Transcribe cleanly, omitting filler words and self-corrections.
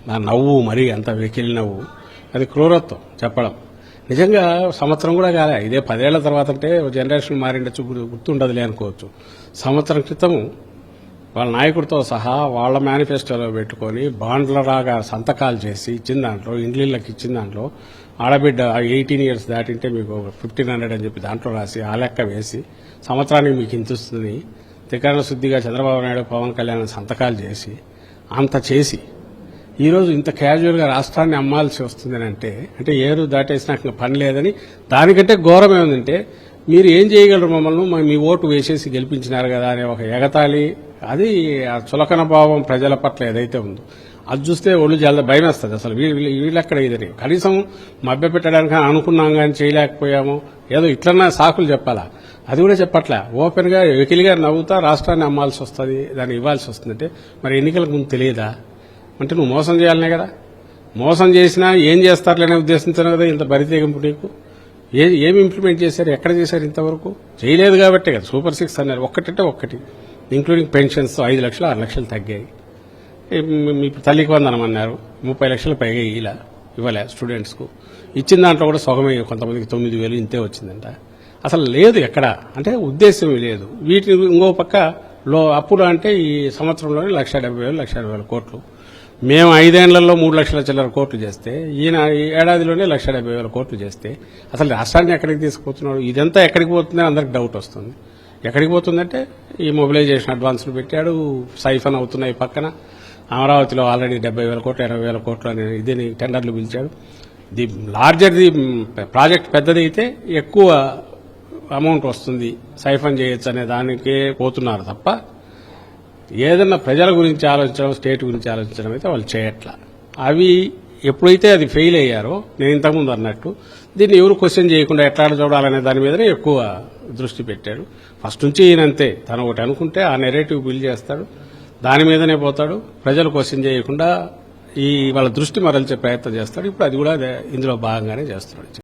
నా నవ్వు మరీ అంత వెకిలి నవ్వు, అది క్రూరత్వం చెప్పడం. నిజంగా సంవత్సరం కూడా కాలే, ఇదే 10 ఏళ్ల తర్వాత అంటే జనరేషన్ మారిండొచ్చు, గుర్తుండదులే అనుకోవచ్చు. సంవత్సరం క్రితం వాళ్ళ నాయకుడితో సహా వాళ్ళ మేనిఫెస్టోలో పెట్టుకొని బాండ్ల రాగా సంతకాలు చేసి ఇచ్చిన దాంట్లో, ఇండ్లకి ఇచ్చిన దాంట్లో ఆడబిడ్డ 18 ఇయర్స్ దాటింటే మీకు 1500 అని చెప్పి దాంట్లో రాసి ఆ లెక్క వేసి సంవత్సరానికి మీకు ఇంత వస్తుంది త్రికరణ శుద్ధిగా చంద్రబాబు నాయుడు పవన్ కళ్యాణ్ సంతకాలు చేసి అంత చేసి ఈరోజు ఇంత క్యాజువల్గా రాష్ట్రాన్ని అమ్మాల్సి వస్తుందని అంటే ఏరు దాటేసినాక పని లేదని, దానికంటే ఘోరం ఏముందంటే మీరు ఏం చేయగలరు, మమ్మల్ని మీ ఓటు వేసేసి గెలిపించినారు కదా అనే ఒక ఎగతాళి, అది ఆ చులకన భావం ప్రజల పట్ల ఏదైతే ఉందో అది చూస్తే ఒళ్ళు జల్ద భయం వేస్తుంది. అసలు వీళ్ళెక్కడ ఇదని కనీసం మభ్య పెట్టడానికి అనుకున్నాం కానీ చేయలేకపోయాము, ఏదో ఇట్లన్నా సాకులు చెప్పాలా, అది కూడా చెప్పట్లే. ఓపెన్గా వెకిలిగా నవ్వుతా రాష్ట్రాన్ని అమ్మాల్సి వస్తుంది, దాన్ని ఇవ్వాల్సి వస్తుందంటే మరి ఎన్నికలకు ముందు తెలియదా? అంటే నువ్వు మోసం చేయాలనే కదా, మోసం చేసినా ఏం చేస్తారులనే ఉద్దేశంతో కదా ఇంత బరితెగింపు నీకు. ఏమి ఇంప్లిమెంట్ చేశారు, ఎక్కడ చేశారు ఇంతవరకు? చేయలేదు కాబట్టే కదా సూపర్ 6 అన్నారు. ఒక్కటంటే ఒక్కటి, ఇంక్లూడింగ్ పెన్షన్స్ 5 లక్షలు 6 లక్షలు తగ్గాయి. ఇప్పుడు తల్లికి వందనం అన్నారు, 30 లక్షలు పైగా ఇవ్వలే స్టూడెంట్స్కు. ఇచ్చిన దాంట్లో కూడా సగమే, కొంతమందికి 9,000 ఇంతే వచ్చిందంట. అసలు లేదు ఎక్కడ, అంటే ఉద్దేశం లేదు. వీటిని ఇంకో పక్క అప్పులు అంటే ఈ సంవత్సరంలోనే 1,70,000 1,80,000 కోట్లు. మేము 5 ఏళ్లలో 3 లక్షల చిల్లర కోట్లు చేస్తే, ఈయన ఈ ఏడాదిలోనే 1,70,000 కోట్లు చేస్తే అసలు రాష్ట్రాన్ని ఎక్కడికి తీసుకుపోతున్నాడు? ఇదంతా ఎక్కడికి పోతుందని అందరికి డౌట్ వస్తుంది. ఎక్కడికి పోతుందంటే ఈ మొబిలైజేషన్ అడ్వాన్సులు పెట్టాడు, సైఫన్ అవుతున్నాయి పక్కన. అమరావతిలో ఆల్రెడీ 70,000 కోట్లు 80,000 కోట్లు అని ఇదేని టెండర్లు పిలిచాడు. ది లార్జర్ ది ప్రాజెక్ట్ పెద్దది అయితే ఎక్కువ అమౌంట్ వస్తుంది, సైఫన్ చేయొచ్చు అనే దానికే పోతున్నారు తప్ప ఏదన్నా ప్రజల గురించి ఆలోచించడం, స్టేట్ గురించి ఆలోచించడం అయితే వాళ్ళు చేయట్లా. అవి ఎప్పుడైతే అది ఫెయిల్ అయ్యారో, నేను ఇంతకుముందు అన్నట్టు దీన్ని ఎవరు క్వశ్చన్ చేయకుండా ఎట్లా చూడాలనే దాని మీదనే ఎక్కువ దృష్టి పెట్టాడు. ఫస్ట్ నుంచి ఈయనంతే, తను ఒకటి అనుకుంటే ఆ నెరేటివ్ బిల్డ్ చేస్తాడు, దాని మీదనే పోతాడు. ప్రజలు క్వశ్చన్ చేయకుండా వాళ్ళ దృష్టి మరల్చే ప్రయత్నం చేస్తాడు. ఇప్పుడు అది కూడా ఇందులో భాగంగానే చేస్తున్నాడు.